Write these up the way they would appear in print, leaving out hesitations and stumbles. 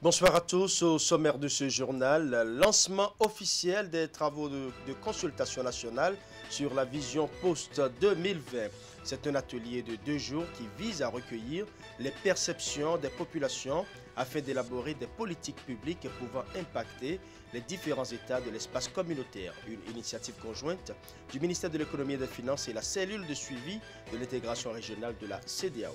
Bonsoir à tous. Au sommaire de ce journal, lancement officiel des travaux de consultation nationale sur la vision post-2020. C'est un atelier de 2 jours qui vise à recueillir les perceptions des populations afin d'élaborer des politiques publiques pouvant impacter les différents états de l'espace communautaire. Une initiative conjointe du ministère de l'économie et des finances et la cellule de suivi de l'intégration régionale de la CEDEAO.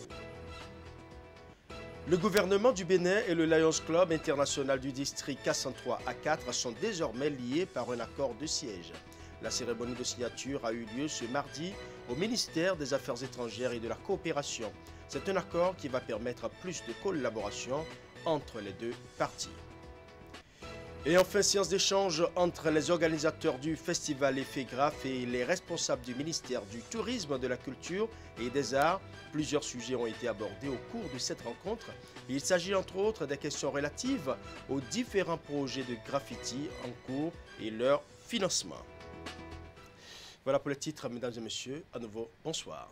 Le gouvernement du Bénin et le Lions Club international du district K103A4 sont désormais liés par un accord de siège. La cérémonie de signature a eu lieu ce mardi au ministère des Affaires étrangères et de la coopération. C'est un accord qui va permettre plus de collaboration entre les deux parties. Et enfin, séance d'échange entre les organisateurs du festival Effet-Graphe et les responsables du ministère du Tourisme, de la Culture et des Arts. Plusieurs sujets ont été abordés au cours de cette rencontre. Il s'agit entre autres des questions relatives aux différents projets de graffiti en cours et leur financement. Voilà pour les titres, mesdames et messieurs. À nouveau, bonsoir.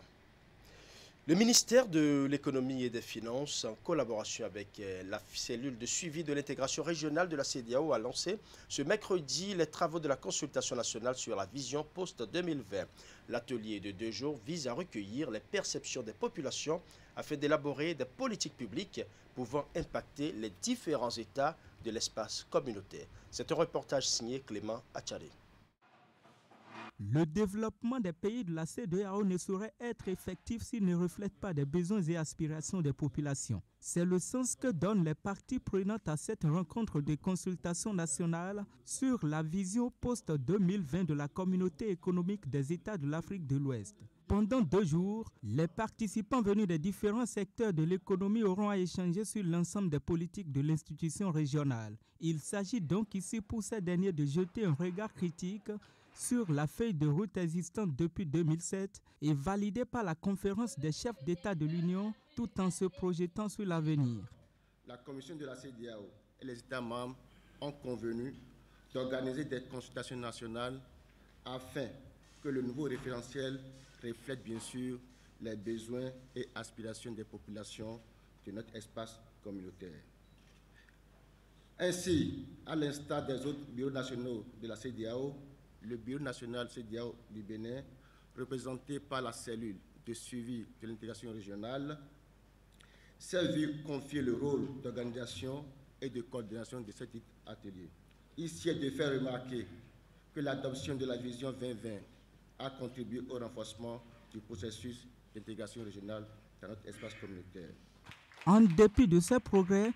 Le ministère de l'économie et des finances, en collaboration avec la cellule de suivi de l'intégration régionale de la CEDEAO, a lancé ce mercredi les travaux de la consultation nationale sur la vision post-2020. L'atelier de 2 jours vise à recueillir les perceptions des populations afin d'élaborer des politiques publiques pouvant impacter les différents états de l'espace communautaire. C'est un reportage signé Clément Achari. Le développement des pays de la CEDEAO ne saurait être effectif s'il ne reflète pas les besoins et aspirations des populations. C'est le sens que donnent les parties prenantes à cette rencontre de consultation nationale sur la vision post-2020 de la communauté économique des États de l'Afrique de l'Ouest. Pendant 2 jours, les participants venus des différents secteurs de l'économie auront à échanger sur l'ensemble des politiques de l'institution régionale. Il s'agit donc ici pour ces derniers de jeter un regard critique sur la feuille de route existante depuis 2007 et validée par la conférence des chefs d'État de l'Union tout en se projetant sur l'avenir. La commission de la CEDEAO et les États membres ont convenu d'organiser des consultations nationales afin que le nouveau référentiel reflète bien sûr les besoins et aspirations des populations de notre espace communautaire. Ainsi, à l'instar des autres bureaux nationaux de la CEDEAO, le Bureau national CEDEAO du Bénin, représenté par la cellule de suivi de l'intégration régionale, s'est vu confier le rôle d'organisation et de coordination de cet atelier. Ici est de faire remarquer que l'adoption de la vision 2020 a contribué au renforcement du processus d'intégration régionale dans notre espace communautaire. En dépit de ces progrès,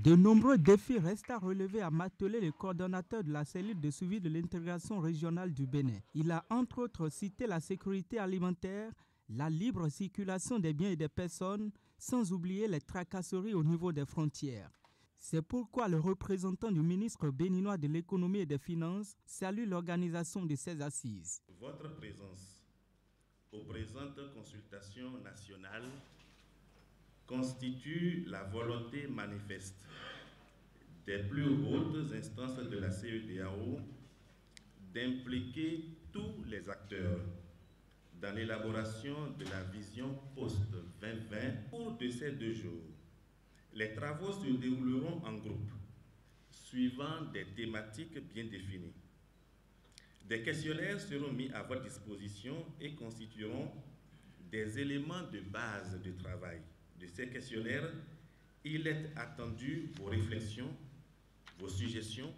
de nombreux défis restent à relever, à marteler le coordonnateur de la cellule de suivi de l'intégration régionale du Bénin. Il a entre autres cité la sécurité alimentaire, la libre circulation des biens et des personnes, sans oublier les tracasseries au niveau des frontières. C'est pourquoi le représentant du ministre béninois de l'économie et des finances salue l'organisation de ces assises. Votre présence aux présentes consultations nationales constitue la volonté manifeste des plus hautes instances de la CEDEAO d'impliquer tous les acteurs dans l'élaboration de la vision post-2020. Au cours de ces 2 jours, les travaux se dérouleront en groupe, suivant des thématiques bien définies. Des questionnaires seront mis à votre disposition et constitueront des éléments de base de travail. De ces questionnaires, il est attendu vos réflexions, vos suggestions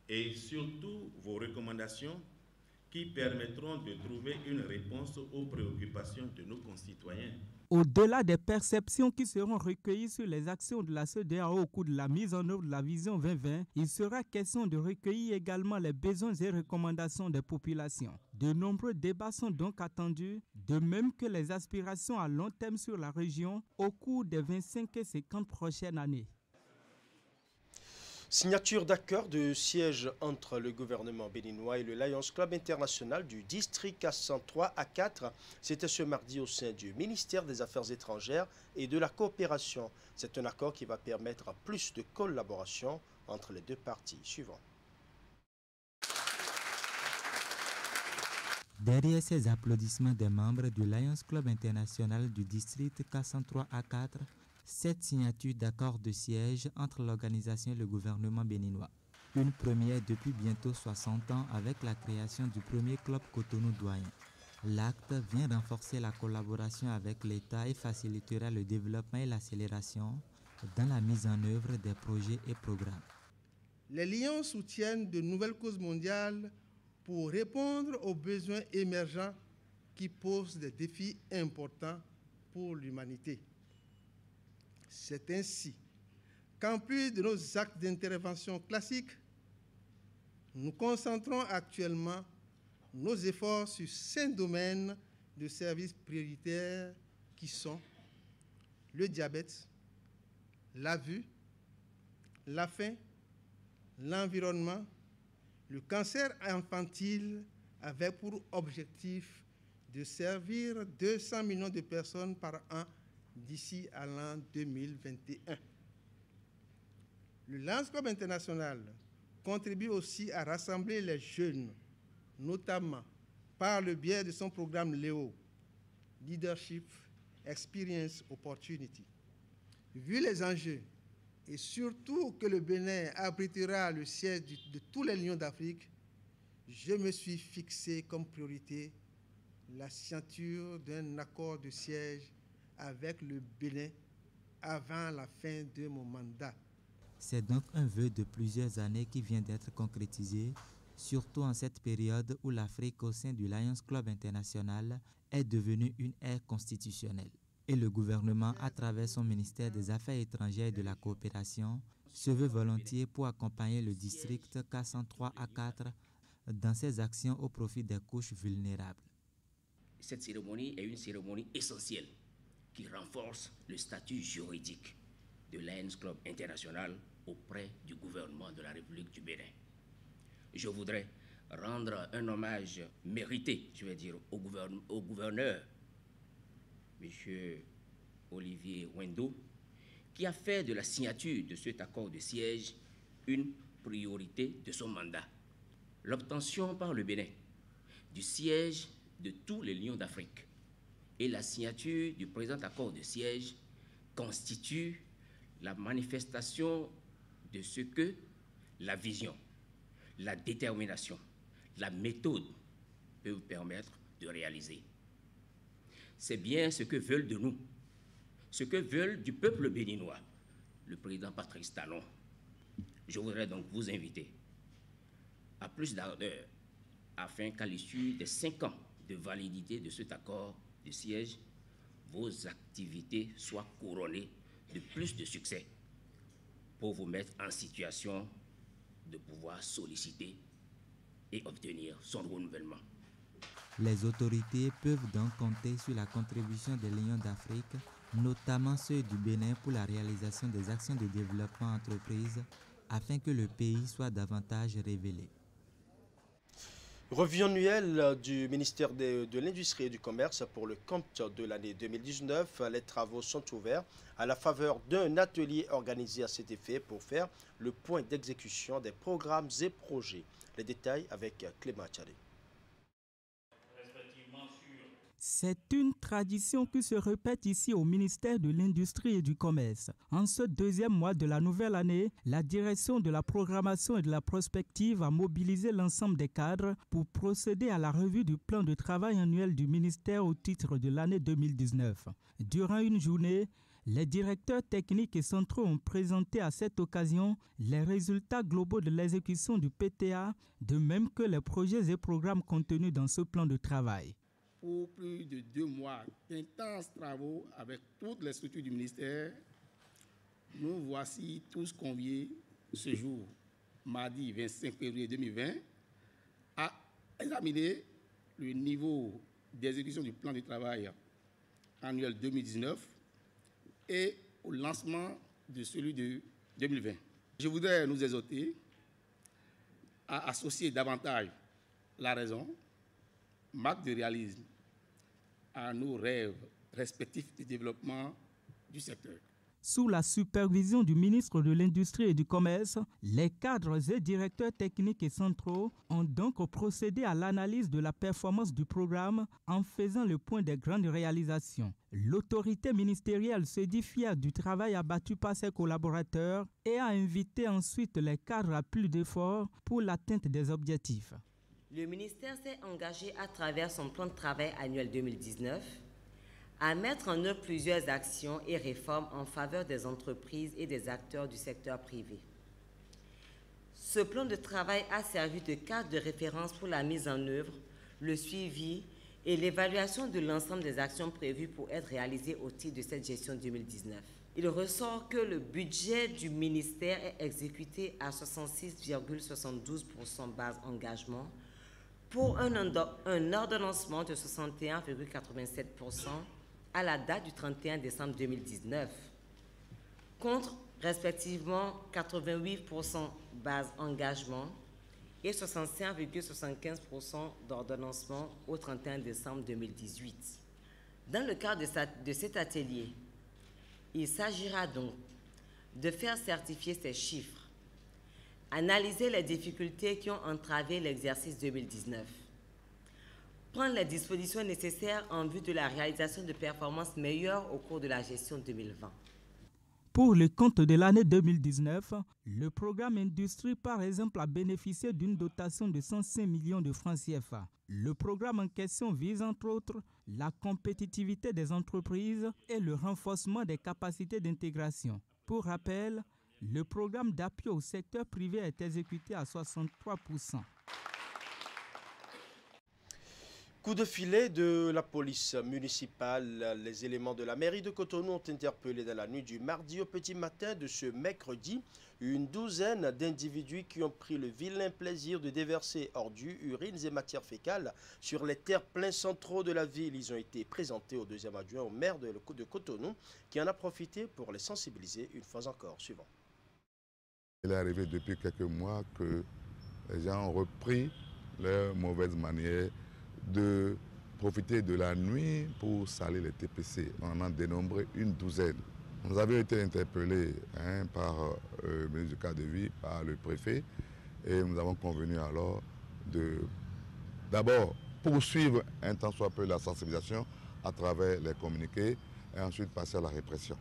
et surtout vos recommandations qui permettront de trouver une réponse aux préoccupations de nos concitoyens. Au-delà des perceptions qui seront recueillies sur les actions de la CEDEAO au cours de la mise en œuvre de la vision 2020, il sera question de recueillir également les besoins et recommandations des populations. De nombreux débats sont donc attendus, de même que les aspirations à long terme sur la région au cours des 25 et 50 prochaines années. Signature d'accord de siège entre le gouvernement béninois et le Lions Club international du district K103A4. C'était ce mardi au sein du ministère des Affaires étrangères et de la coopération. C'est un accord qui va permettre plus de collaboration entre les deux parties. Suivant. Derrière ces applaudissements des membres du Lions Club international du district K103A4, 7 signatures d'accords de siège entre l'organisation et le gouvernement béninois. Une première depuis bientôt 60 ans avec la création du premier club Cotonou doyen. L'acte vient renforcer la collaboration avec l'État et facilitera le développement et l'accélération dans la mise en œuvre des projets et programmes. Les Lions soutiennent de nouvelles causes mondiales pour répondre aux besoins émergents qui posent des défis importants pour l'humanité. C'est ainsi qu'en plus de nos actes d'intervention classiques, nous concentrons actuellement nos efforts sur 5 domaines de services prioritaires qui sont le diabète, la vue, la faim, l'environnement, le cancer infantile, avec pour objectif de servir 200 millions de personnes par an d'ici à l'an 2021. Le Lions Club International contribue aussi à rassembler les jeunes, notamment par le biais de son programme Léo, Leadership, Experience, Opportunity. Vu les enjeux, et surtout que le Bénin abritera le siège de tous les Lions d'Afrique, je me suis fixé comme priorité la signature d'un accord de siège avec le Bénin avant la fin de mon mandat. C'est donc un vœu de plusieurs années qui vient d'être concrétisé, surtout en cette période où l'Afrique au sein du Lions Club International est devenue une ère constitutionnelle. Et le gouvernement, à travers son ministère des Affaires étrangères et de la coopération, se veut volontiers pour accompagner le district K103A4 dans ses actions au profit des couches vulnérables. Cette cérémonie est une cérémonie essentielle qui renforce le statut juridique de Lions Club International auprès du gouvernement de la République du Bénin. Je voudrais rendre un hommage mérité, au gouverneur, M. Olivier Wendo, qui a fait de la signature de cet accord de siège une priorité de son mandat. L'obtention par le Bénin du siège de tous les Lions d'Afrique et la signature du présent accord de siège constituent la manifestation de ce que la vision, la détermination, la méthode peuvent permettre de réaliser. C'est bien ce que veulent de nous, ce que veulent du peuple béninois, le président Patrice Talon. Je voudrais donc vous inviter à plus d'ardeur afin qu'à l'issue des 5 ans de validité de cet accord de siège, vos activités soient couronnées de plus de succès pour vous mettre en situation de pouvoir solliciter et obtenir son renouvellement. Les autorités peuvent donc compter sur la contribution des Lions d'Afrique, notamment ceux du Bénin, pour la réalisation des actions de développement entreprises afin que le pays soit davantage révélé. Revue annuelle du ministère de l'Industrie et du Commerce pour le compte de l'année 2019. Les travaux sont ouverts à la faveur d'un atelier organisé à cet effet pour faire le point d'exécution des programmes et projets. Les détails avec Clément Tchadé. C'est une tradition qui se répète ici au ministère de l'Industrie et du Commerce. En ce 2e mois de la nouvelle année, la direction de la programmation et de la prospective a mobilisé l'ensemble des cadres pour procéder à la revue du plan de travail annuel du ministère au titre de l'année 2019. Durant une journée, les directeurs techniques et centraux ont présenté à cette occasion les résultats globaux de l'exécution du PTA, de même que les projets et programmes contenus dans ce plan de travail. Pour plus de 2 mois d'intenses travaux avec toutes les structures du ministère, nous voici tous conviés ce jour, mardi 25 février 2020, à examiner le niveau d'exécution du plan de travail annuel 2019 et au lancement de celui de 2020. Je voudrais nous exhorter à associer davantage la raison, marque de réalisme, à nos rêves respectifs de développement du secteur. Sous la supervision du ministre de l'Industrie et du Commerce, les cadres et directeurs techniques et centraux ont donc procédé à l'analyse de la performance du programme en faisant le point des grandes réalisations. L'autorité ministérielle se dit fière du travail abattu par ses collaborateurs et a invité ensuite les cadres à plus d'efforts pour l'atteinte des objectifs. Le ministère s'est engagé à travers son plan de travail annuel 2019 à mettre en œuvre plusieurs actions et réformes en faveur des entreprises et des acteurs du secteur privé. Ce plan de travail a servi de cadre de référence pour la mise en œuvre, le suivi et l'évaluation de l'ensemble des actions prévues pour être réalisées au titre de cette gestion 2019. Il ressort que le budget du ministère est exécuté à 66,72% base engagement pour un ordonnancement de 61,87% à la date du 31 décembre 2019, contre respectivement 88% base engagement et 65,75% d'ordonnancement au 31 décembre 2018. Dans le cadre de cet atelier, il s'agira donc de faire certifier ces chiffres, analyser les difficultés qui ont entravé l'exercice 2019, prendre les dispositions nécessaires en vue de la réalisation de performances meilleures au cours de la gestion 2020. Pour le compte de l'année 2019, le programme Industrie, par exemple, a bénéficié d'une dotation de 105 millions de francs CFA. Le programme en question vise, entre autres, la compétitivité des entreprises et le renforcement des capacités d'intégration. Pour rappel, le programme d'appui au secteur privé est exécuté à 63%. Coup de filet de la police municipale. Les éléments de la mairie de Cotonou ont interpellé dans la nuit du mardi au petit matin de ce mercredi une douzaine d'individus qui ont pris le vilain plaisir de déverser ordures, urines et matières fécales sur les terre-pleins centraux de la ville. Ils ont été présentés au deuxième adjoint au maire de Cotonou qui en a profité pour les sensibiliser une fois encore. Suivant. Il est arrivé depuis quelques mois que les gens ont repris leurs mauvaises manières de profiter de la nuit pour salir les TPC. On en a dénombré une douzaine. Nous avions été interpellés par le ministre du cadre de vie, par le préfet, et nous avons convenu alors de d'abord poursuivre un tant soit peu la sensibilisation à travers les communiqués et ensuite passer à la répression.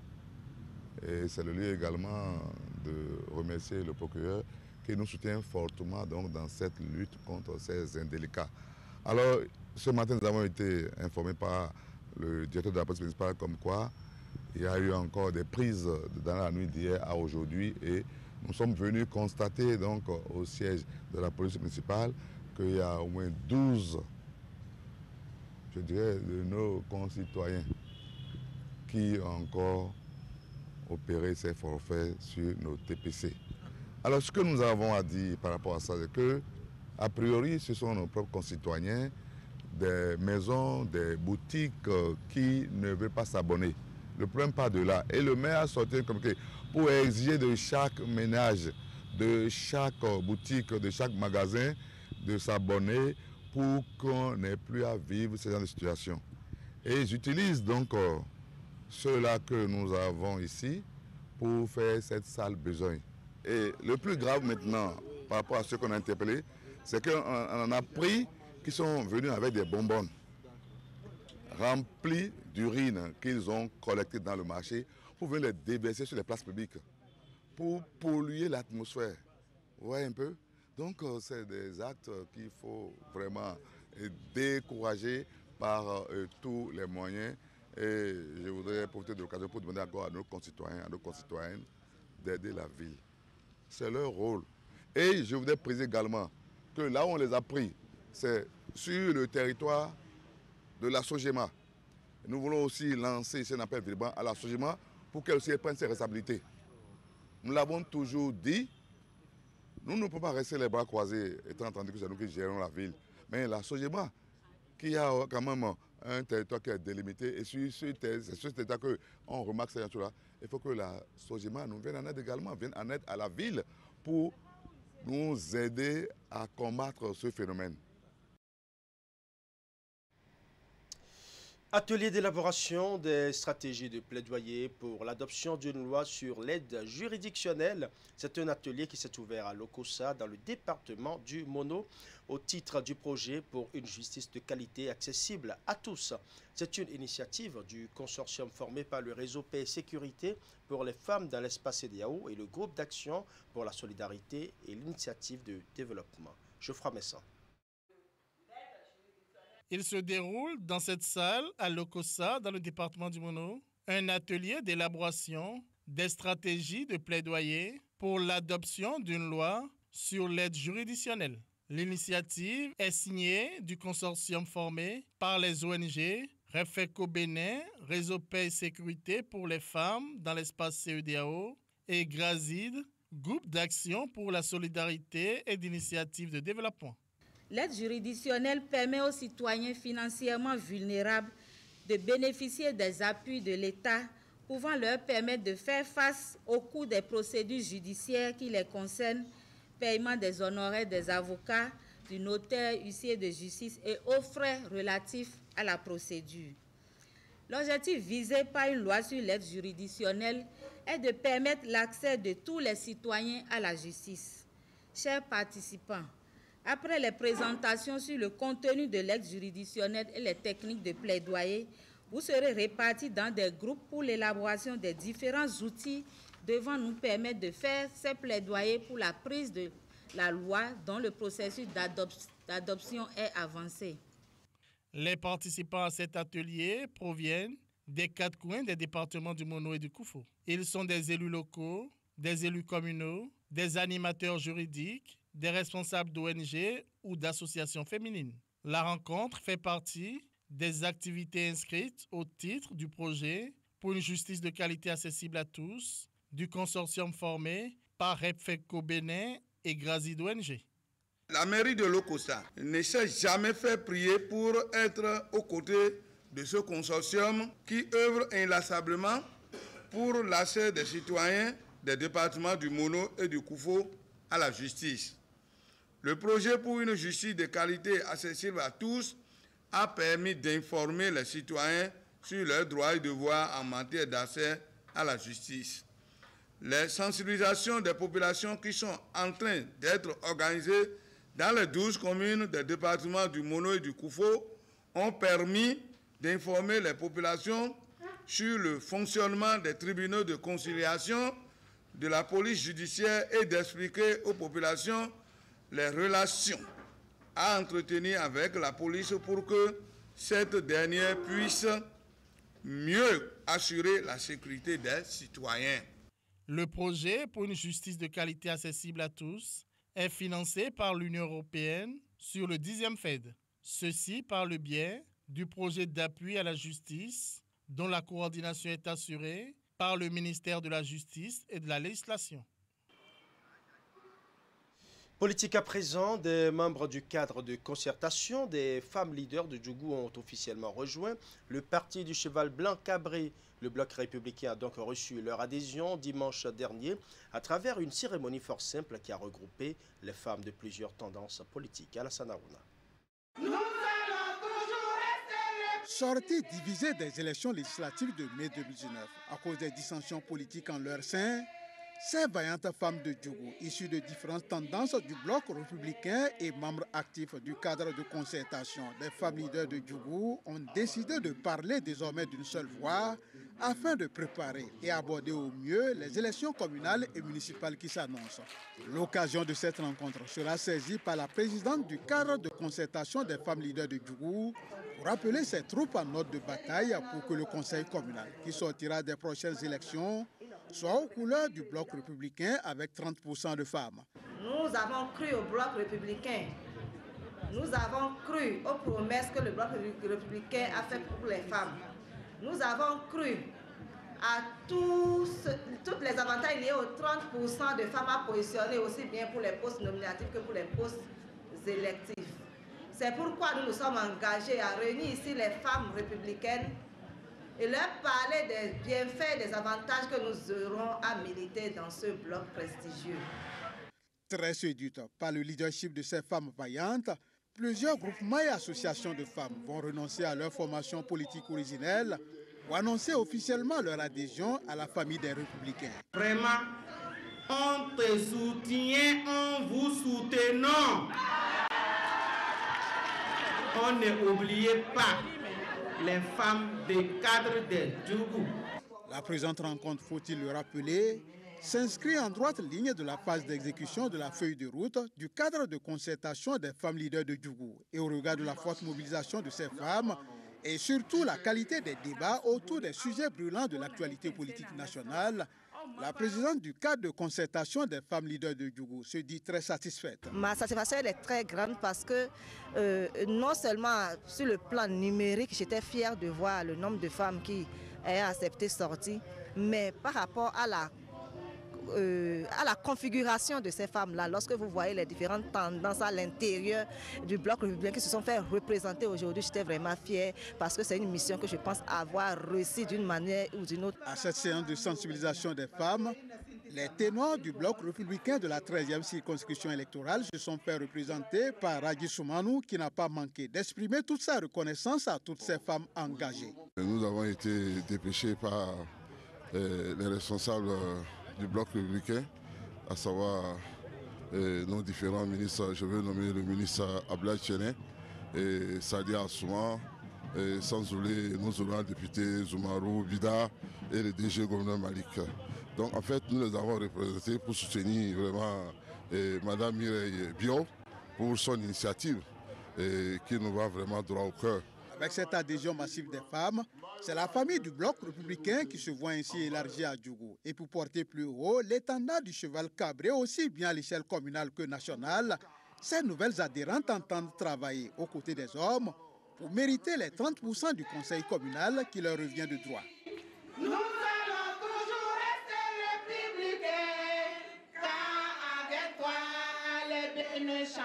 Et c'est le lieu également de remercier le procureur qui nous soutient fortement donc, dans cette lutte contre ces indélicats. Alors, ce matin, nous avons été informés par le directeur de la police municipale comme quoi il y a eu encore des prises dans la nuit d'hier à aujourd'hui et nous sommes venus constater donc au siège de la police municipale qu'il y a au moins 12, je dirais, de nos concitoyens qui ont encore opéré ces forfaits sur nos TPC. Alors ce que nous avons à dire par rapport à ça, c'est que, a priori, ce sont nos propres concitoyens, des maisons, des boutiques qui ne veulent pas s'abonner. Le problème part de là. Et le maire a sorti un communiqué pour exiger de chaque ménage, de chaque boutique, de chaque magasin, de s'abonner pour qu'on n'ait plus à vivre ce genre de situation. Et j'utilise donc ceux-là que nous avons ici pour faire cette sale besogne. Et le plus grave maintenant, par rapport à ceux qu'on a interpellés, c'est qu'on en a pris qui sont venus avec des bonbonnes remplis d'urine qu'ils ont collectées dans le marché pour venir les déverser sur les places publiques, pour polluer l'atmosphère. Vous voyez un peu? Donc c'est des actes qu'il faut vraiment décourager par tous les moyens. Et je voudrais profiter de l'occasion pour demander encore à nos concitoyens, à nos concitoyennes d'aider la ville. C'est leur rôle. Et je voudrais préciser également que là où on les a pris, c'est sur le territoire de la Sogema. Nous voulons aussi lancer un appel vibrant à la Sogema pour qu'elle aussi prenne ses responsabilités. Nous l'avons toujours dit, nous ne pouvons pas rester les bras croisés, étant entendu que c'est nous qui gérons la ville. Mais la Sogema, qui a quand même un territoire qui est délimité, et c'est sur ce territoire qu'on remarque ces choses-là, il faut que la Sogema nous vienne en aide également, vienne en aide à la ville pour nous aider à combattre ce phénomène. Atelier d'élaboration des stratégies de plaidoyer pour l'adoption d'une loi sur l'aide juridictionnelle. C'est un atelier qui s'est ouvert à Lokossa dans le département du Mono au titre du projet pour une justice de qualité accessible à tous. C'est une initiative du consortium formé par le réseau Paix et Sécurité pour les femmes dans l'espace CEDEAO et le groupe d'action pour la solidarité et l'initiative de développement. Geoffroy Messan. Il se déroule dans cette salle à Lokossa, dans le département du Mono, un atelier d'élaboration des stratégies de plaidoyer pour l'adoption d'une loi sur l'aide juridictionnelle. L'initiative est signée du consortium formé par les ONG Refeco Bénin, Réseau Paix et Sécurité pour les femmes dans l'espace CEDEAO et GRAZID, Groupe d'action pour la solidarité et d'initiative de développement. L'aide juridictionnelle permet aux citoyens financièrement vulnérables de bénéficier des appuis de l'État pouvant leur permettre de faire face au coût des procédures judiciaires qui les concernent, paiement des honoraires des avocats, du notaire, huissier de justice et aux frais relatifs à la procédure. L'objectif visé par une loi sur l'aide juridictionnelle est de permettre l'accès de tous les citoyens à la justice. Chers participants, après les présentations sur le contenu de l'aide juridictionnelle et les techniques de plaidoyer, vous serez répartis dans des groupes pour l'élaboration des différents outils devant nous permettre de faire ces plaidoyers pour la prise de la loi dont le processus d'adoption est avancé. Les participants à cet atelier proviennent des 4 coins des départements du Mono et du Koufo. Ils sont des élus locaux, des élus communaux, des animateurs juridiques, des responsables d'ONG ou d'associations féminines. La rencontre fait partie des activités inscrites au titre du projet pour une justice de qualité accessible à tous du consortium formé par Refeco Bénin et GRAZID ONG. La mairie de Lokossa ne s'est jamais fait prier pour être aux côtés de ce consortium qui œuvre inlassablement pour l'accès des citoyens des départements du Mono et du Koufo à la justice. Le projet pour une justice de qualité accessible à tous a permis d'informer les citoyens sur leurs droits et devoirs en matière d'accès à la justice. Les sensibilisations des populations qui sont en train d'être organisées dans les 12 communes des départements du Mono et du Koufo ont permis d'informer les populations sur le fonctionnement des tribunaux de conciliation, de la police judiciaire et d'expliquer aux populations les relations à entretenir avec la police pour que cette dernière puisse mieux assurer la sécurité des citoyens. Le projet pour une justice de qualité accessible à tous est financé par l'Union européenne sur le 10e FED. Ceci par le biais du projet d'appui à la justice dont la coordination est assurée par le ministère de la Justice et de la Législation. Politique à présent, des membres du cadre de concertation des femmes leaders de Djougou ont officiellement rejoint le parti du cheval blanc Cabré. Le bloc républicain a donc reçu leur adhésion dimanche dernier à travers une cérémonie fort simple qui a regroupé les femmes de plusieurs tendances politiques. Alassane Harouna. Sortie divisée des élections législatives de mai 2019 à cause des dissensions politiques en leur sein, ces vaillantes femmes de Djougou, issues de différentes tendances du bloc républicain et membres actifs du cadre de concertation des femmes leaders de Djougou, ont décidé de parler désormais d'une seule voix afin de préparer et aborder au mieux les élections communales et municipales qui s'annoncent. L'occasion de cette rencontre sera saisie par la présidente du cadre de concertation des femmes leaders de Djougou pour appeler ses troupes en ordre de bataille pour que le conseil communal, qui sortira des prochaines élections, soit aux couleurs du bloc républicain avec 30% de femmes. Nous avons cru au bloc républicain. Nous avons cru aux promesses que le bloc républicain a faites pour les femmes. Nous avons cru à tous les avantages liés aux 30% de femmes à positionner aussi bien pour les postes nominatifs que pour les postes électifs. C'est pourquoi nous nous sommes engagés à réunir ici les femmes républicaines et leur parler des bienfaits, des avantages que nous aurons à militer dans ce bloc prestigieux. Très séduite par le leadership de ces femmes vaillantes, Plusieurs groupements et associations de femmes vont renoncer à leur formation politique originelle ou annoncer officiellement leur adhésion à la famille des Républicains. Vraiment, on te soutient, on vous soutenons. On n'oublie pas les femmes des cadres des Djougou. La présente rencontre, faut-il le rappeler, s'inscrit en droite ligne de la phase d'exécution de la feuille de route du cadre de concertation des femmes leaders de Djougou. Et au regard de la forte mobilisation de ces femmes et surtout la qualité des débats autour des sujets brûlants de l'actualité politique nationale, la présidente du cadre de concertation des femmes leaders de Djougou se dit très satisfaite. Ma satisfaction elle est très grande parce que non seulement sur le plan numérique, j'étais fière de voir le nombre de femmes qui ont accepté sortir, mais par rapport à la configuration de ces femmes-là, lorsque vous voyez les différentes tendances à l'intérieur du bloc républicain qui se sont fait représenter aujourd'hui, j'étais vraiment fière parce que c'est une mission que je pense avoir réussi d'une manière ou d'une autre. À cette séance de sensibilisation des femmes, les ténors du bloc républicain de la 13e circonscription électorale se sont fait représenter par Raji Soumanou qui n'a pas manqué d'exprimer toute sa reconnaissance à toutes ces femmes engagées. Nous avons été dépêchés par les responsables du bloc républicain, à savoir nos différents ministres. Je veux nommer le ministre Abdoulaye Tiéné et Sadia Assouma, sans oublier nos honorables députés Zoumarou, Bida et le DG gouverneur Malik. Donc en fait, nous les avons représentés pour soutenir vraiment Mme Mireille Bio pour son initiative qui nous va vraiment droit au cœur. Avec cette adhésion massive des femmes, c'est la famille du bloc républicain qui se voit ainsi élargie à Djougou. Et pour porter plus haut l'étendard du cheval cabré, aussi bien à l'échelle communale que nationale, ces nouvelles adhérentes entendent travailler aux côtés des hommes pour mériter les 30% du conseil communal qui leur revient de droit. Nous allons toujours rester républicains, car avec toi les bénéfices.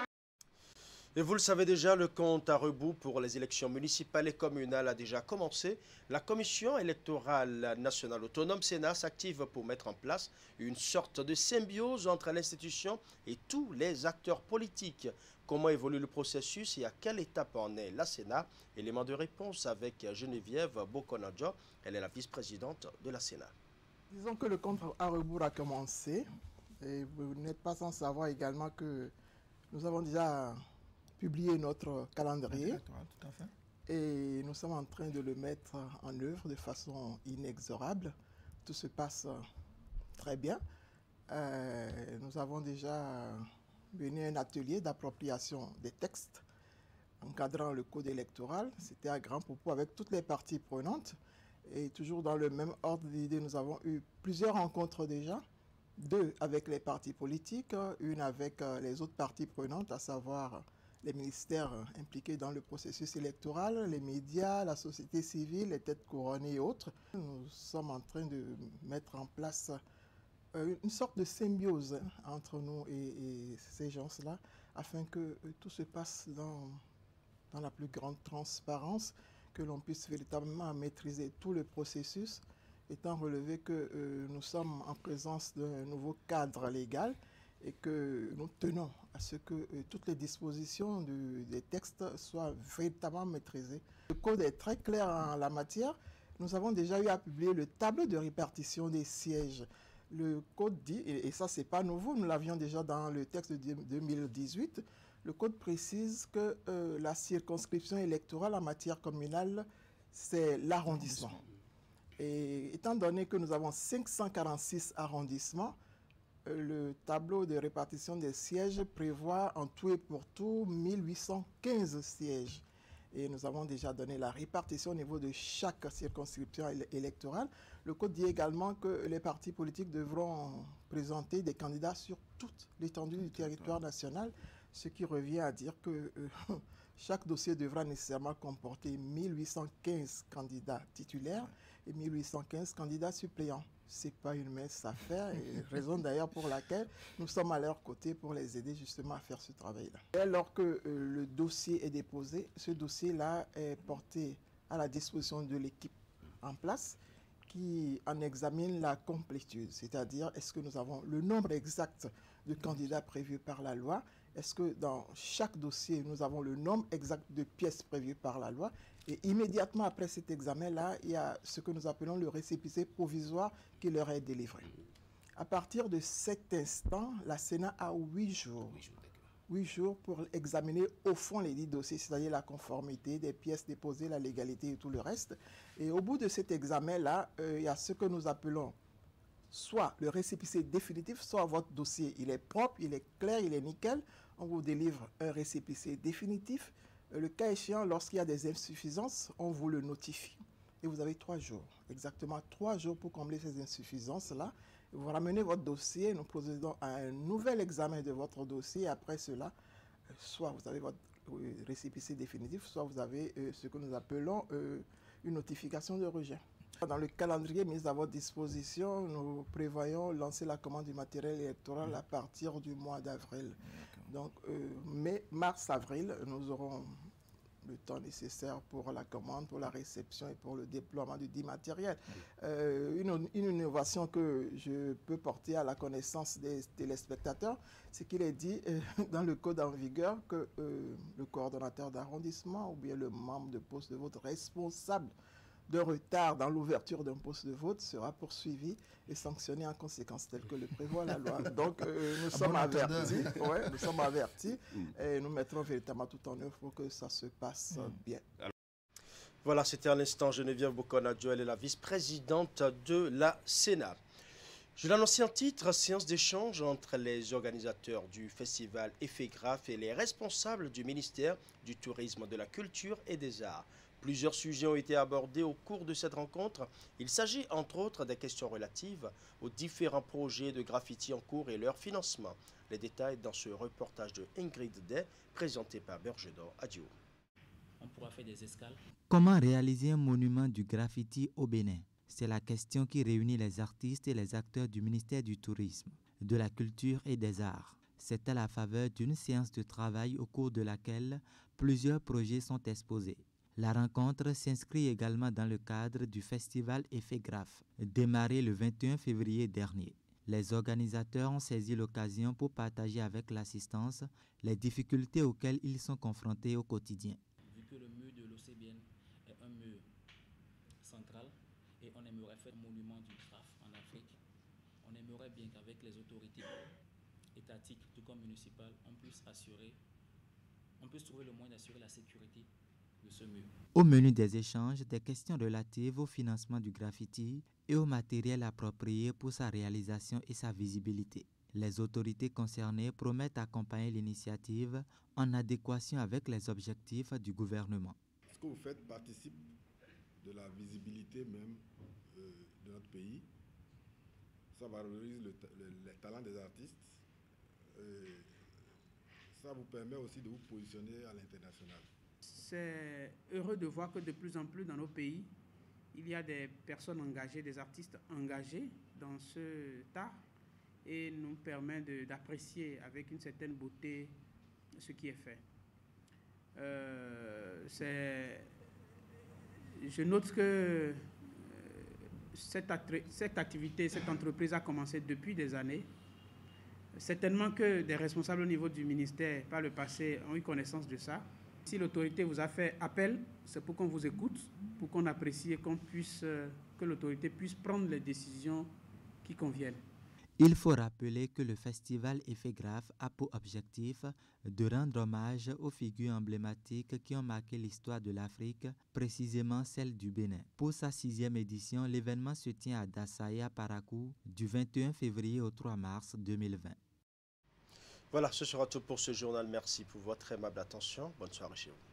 Et vous le savez déjà, le compte à rebours pour les élections municipales et communales a déjà commencé. La Commission électorale nationale autonome Sénat s'active pour mettre en place une sorte de symbiose entre l'institution et tous les acteurs politiques. Comment évolue le processus et à quelle étape en est la Sénat? Élément de réponse avec Geneviève Bokonadjo, elle est la vice-présidente de la Sénat. Disons que le compte à rebours a commencé et vous n'êtes pas sans savoir également que nous avons déjà publié notre calendrier tout à fait. Et nous sommes en train de le mettre en œuvre de façon inexorable. Tout se passe très bien. Nous avons déjà mené un atelier d'appropriation des textes encadrant le code électoral. C'était à grand propos avec toutes les parties prenantes. Et toujours dans le même ordre d'idées, nous avons eu plusieurs rencontres déjà. 2 avec les partis politiques, une avec les autres parties prenantes, à savoir les ministères impliqués dans le processus électoral, les médias, la société civile, les têtes couronnées et autres. Nous sommes en train de mettre en place une sorte de symbiose entre nous et ces gens-là, afin que tout se passe dans la plus grande transparence, que l'on puisse véritablement maîtriser tout le processus, étant relevé que nous sommes en présence d'un nouveau cadre légal et que nous tenons à ce que toutes les dispositions des textes soient véritablement maîtrisées. Le code est très clair en la matière. Nous avons déjà eu à publier le tableau de répartition des sièges. Le code dit, et ça c'est pas nouveau, nous l'avions déjà dans le texte de 2018, le code précise que la circonscription électorale en matière communale, c'est l'arrondissement. Et étant donné que nous avons 546 arrondissements, le tableau de répartition des sièges prévoit en tout et pour tout 1815 sièges. Et nous avons déjà donné la répartition au niveau de chaque circonscription électorale. Le code dit également que les partis politiques devront présenter des candidats sur toute l'étendue du territoire national, ce qui revient à dire que chaque dossier devra nécessairement comporter 1815 candidats titulaires et 1815 candidats suppléants. Ce n'est pas une mince affaire, et raison d'ailleurs pour laquelle nous sommes à leur côté pour les aider justement à faire ce travail-là. Dès lors que le dossier est déposé, ce dossier-là est porté à la disposition de l'équipe en place qui en examine la complétude, c'est-à-dire est-ce que nous avons le nombre exact de candidats prévus par la loi est-ce que dans chaque dossier, nous avons le nombre exact de pièces prévues par la loi? Et immédiatement après cet examen-là, il y a ce que nous appelons le récépissé provisoire qui leur est délivré. À partir de cet instant, la Sénat a 8 jours. 8 jours pour examiner au fond les 10 dossiers, c'est-à-dire la conformité des pièces déposées, la légalité et tout le reste. Et au bout de cet examen-là, il y a ce que nous appelons soit le récépissé définitif, soit votre dossier, il est propre, il est clair, il est nickel. On vous délivre un récépissé définitif. Le cas échéant, lorsqu'il y a des insuffisances, on vous le notifie. Et vous avez 3 jours, exactement 3 jours pour combler ces insuffisances-là. Vous ramenez votre dossier, nous procédons à un nouvel examen de votre dossier. Après cela, soit vous avez votre récépissé définitif, soit vous avez ce que nous appelons une notification de rejet. Dans le calendrier mis à votre disposition, nous prévoyons lancer la commande du matériel électoral à partir du mois d'avril. Donc, mars-avril, nous aurons le temps nécessaire pour la commande, pour la réception et pour le déploiement du dit matériel. Une innovation que je peux porter à la connaissance des téléspectateurs, c'est qu'il est dit dans le code en vigueur que le coordonnateur d'arrondissement ou bien le membre de poste de vote responsable de retard dans l'ouverture d'un poste de vote sera poursuivi et sanctionné en conséquence, tel que le prévoit la loi. Donc, nous sommes avertis, nous sommes avertis et nous mettrons véritablement tout en œuvre pour que ça se passe bien. Voilà, c'était à l'instant Geneviève Bokona-Dio, elle est la vice-présidente de la Sénat. Je l'annonçais en titre, séance d'échange entre les organisateurs du festival Effegraph et les responsables du ministère du Tourisme, de la Culture et des Arts. Plusieurs sujets ont été abordés au cours de cette rencontre. Il s'agit entre autres des questions relatives aux différents projets de graffiti en cours et leur financement. Les détails dans ce reportage de Ingrid Day, présenté par Bergedor Adio. On pourra faire des escales. Comment réaliser un monument du graffiti au Bénin? C'est la question qui réunit les artistes et les acteurs du ministère du Tourisme, de la Culture et des Arts. C'est à la faveur d'une séance de travail au cours de laquelle plusieurs projets sont exposés. La rencontre s'inscrit également dans le cadre du festival Effegraph, démarré le 21 février dernier. Les organisateurs ont saisi l'occasion pour partager avec l'assistance les difficultés auxquelles ils sont confrontés au quotidien. Vu que le mur de l'OCBN est un mur central et on aimerait faire un monument du graphe en Afrique, on aimerait bien qu'avec les autorités étatiques, tout comme municipales, on puisse trouver le moyen d'assurer la sécurité de ce mur. Au menu des échanges, des questions relatives au financement du graffiti et au matériel approprié pour sa réalisation et sa visibilité. Les autorités concernées promettent d'accompagner l'initiative en adéquation avec les objectifs du gouvernement. Ce que vous faites participe de la visibilité même de notre pays. Ça valorise les talents des artistes. Ça vous permet aussi de vous positionner à l'international. C'est heureux de voir que de plus en plus dans nos pays, il y a des personnes engagées, des artistes engagés dans ce art et nous permet d'apprécier avec une certaine beauté ce qui est fait. Je note que cette activité, cette entreprise a commencé depuis des années. Certainement que des responsables au niveau du ministère, par le passé, ont eu connaissance de ça. Si l'autorité vous a fait appel, c'est pour qu'on vous écoute, pour qu'on apprécie et que l'autorité puisse prendre les décisions qui conviennent. Il faut rappeler que le festival Effegraph a pour objectif de rendre hommage aux figures emblématiques qui ont marqué l'histoire de l'Afrique, précisément celle du Bénin. Pour sa 6e édition, l'événement se tient à Dassaï à Parakou du 21 février au 3 mars 2020. Voilà, ce sera tout pour ce journal. Merci pour votre aimable attention. Bonne soirée chez vous.